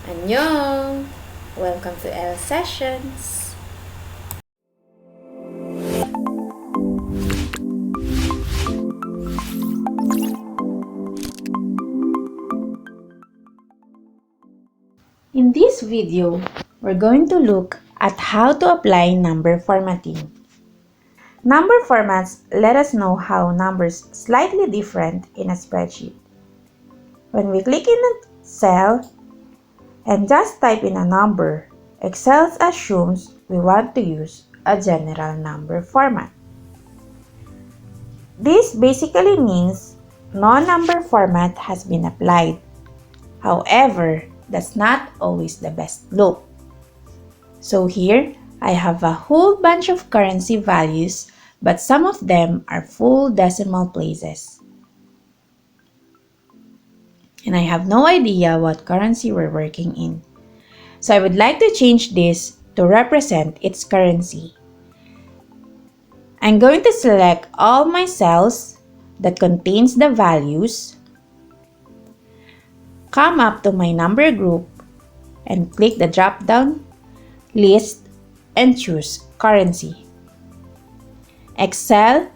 Annyeong! Welcome to L Sessions! In this video, we're going to look at how to apply number formatting. Number formats let us know how numbers slightly different in a spreadsheet. When we click in a cell and just type in a number, Excel assumes we want to use a general number format. This basically means no number format has been applied. However, that's not always the best look. So here, I have a whole bunch of currency values, but some of them are full decimal places. And I have no idea what currency we're working in. So I would like to change this to represent its currency. I'm going to select all my cells that contains the values, come up to my number group, and click the drop-down list and choose currency. Excel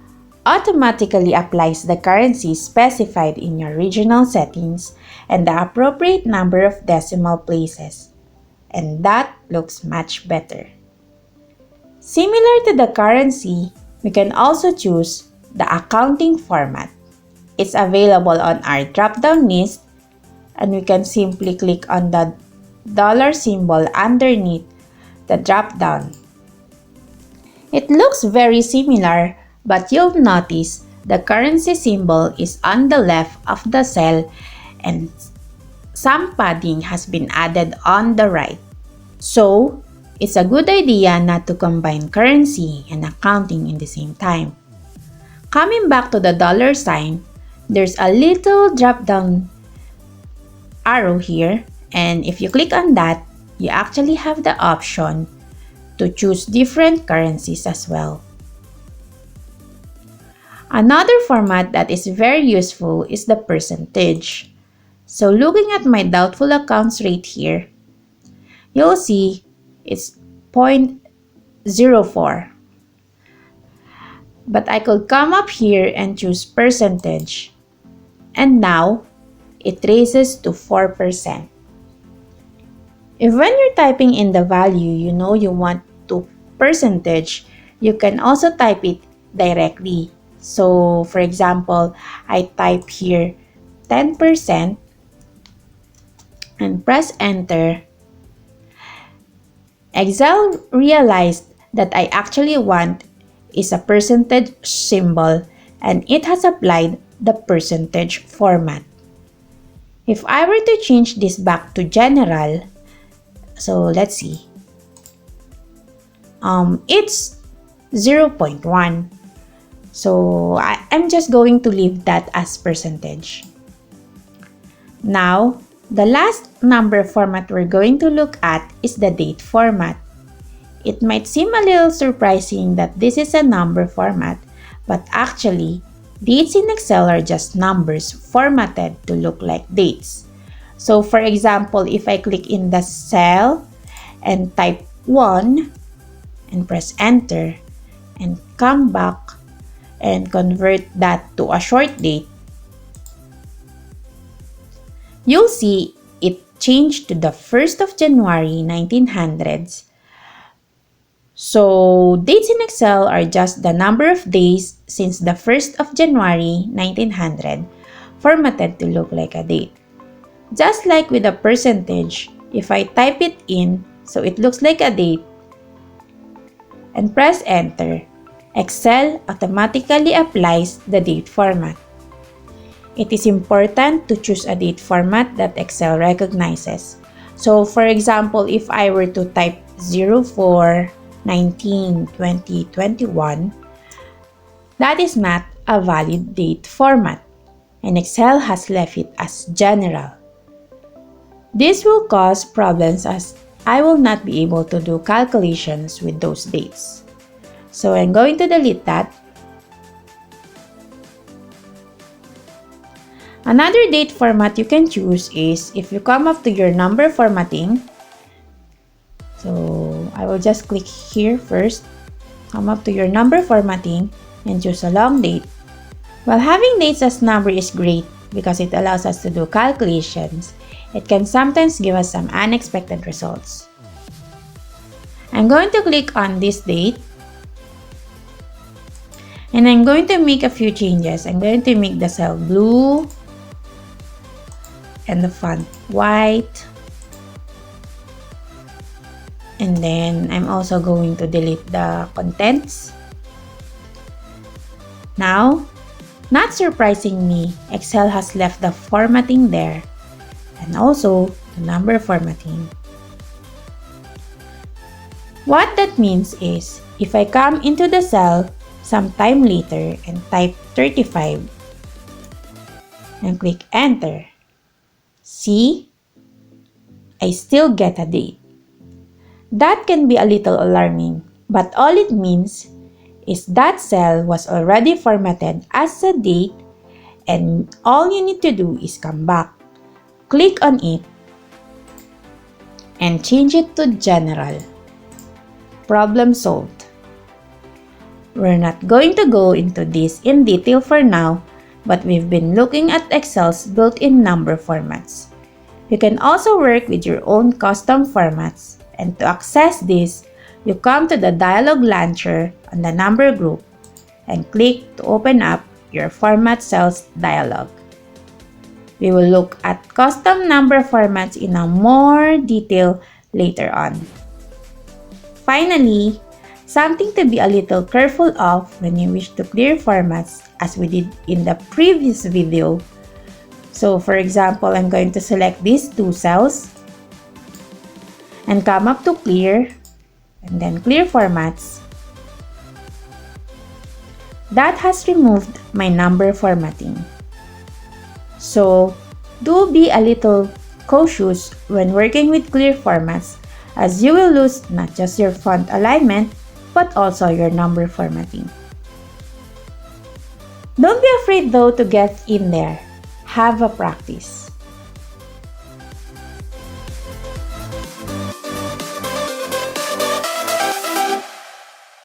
automatically applies the currency specified in your regional settings and the appropriate number of decimal places. And that looks much better. Similar to the currency, we can also choose the accounting format. It's available on our drop-down list, and we can simply click on the dollar symbol underneath the drop-down. It looks very similar, but you'll notice the currency symbol is on the left of the cell and some padding has been added on the right. So, it's a good idea not to combine currency and accounting in the same time. Coming back to the dollar sign, there's a little drop-down arrow here, and if you click on that, you actually have the option to choose different currencies as well. Another format that is very useful is the percentage. So looking at my doubtful accounts rate here, you'll see it's 0.04. But I could come up here and choose percentage. And now, it raises to 4%. If when you're typing in the value you know you want to percentage, you can also type it directly. So, for example, I type here 10% and press enter. Excel realized that I actually want is a percentage symbol and it has applied the percentage format. If I were to change this back to general, so let's see. It's 0.1. So I'm just going to leave that as percentage. Now, the last number format we're going to look at is the date format. It might seem a little surprising that this is a number format, but actually, dates in Excel are just numbers formatted to look like dates. So for example, if I click in the cell and type 1 and press enter and come back and convert that to a short date, you'll see it changed to the 1st of January 1900s. So dates in Excel are just the number of days since the 1st of January 1900 formatted to look like a date. Just like with a percentage, if I type it in so it looks like a date and press enter, Excel automatically applies the date format. It is important to choose a date format that Excel recognizes. So for example, if I were to type 04/19/2021, that is not a valid date format, and Excel has left it as general. This will cause problems as I will not be able to do calculations with those dates. So I'm going to delete that. Another date format you can choose is if you come up to your number formatting. So I will just click here first, come up to your number formatting and choose a long date. While having dates as number is great because it allows us to do calculations, it can sometimes give us some unexpected results. I'm going to click on this date and I'm going to make a few changes. I'm going to make the cell blue and the font white. And then I'm also going to delete the contents. Now, not surprisingly, Excel has left the formatting there and also the number formatting. What that means is, if I come into the cell sometime later and type 35 and click enter, see, I still get a date. That can be a little alarming, but all it means is that cell was already formatted as a date and all you need to do is come back, click on it, and change it to general. Problem solved. We're not going to go into this in detail for now, but we've been looking at Excel's built-in number formats. You can also work with your own custom formats. And to access this, you come to the dialog launcher on the number group and click to open up your Format Cells dialog. We will look at custom number formats in a more detail later on. Finally, something to be a little careful of when you wish to clear formats as we did in the previous video. So for example, I'm going to select these two cells and come up to clear and then clear formats. That has removed my number formatting. So do be a little cautious when working with clear formats as you will lose not just your font alignment but also your number formatting. Don't be afraid though to get in there. Have a practice.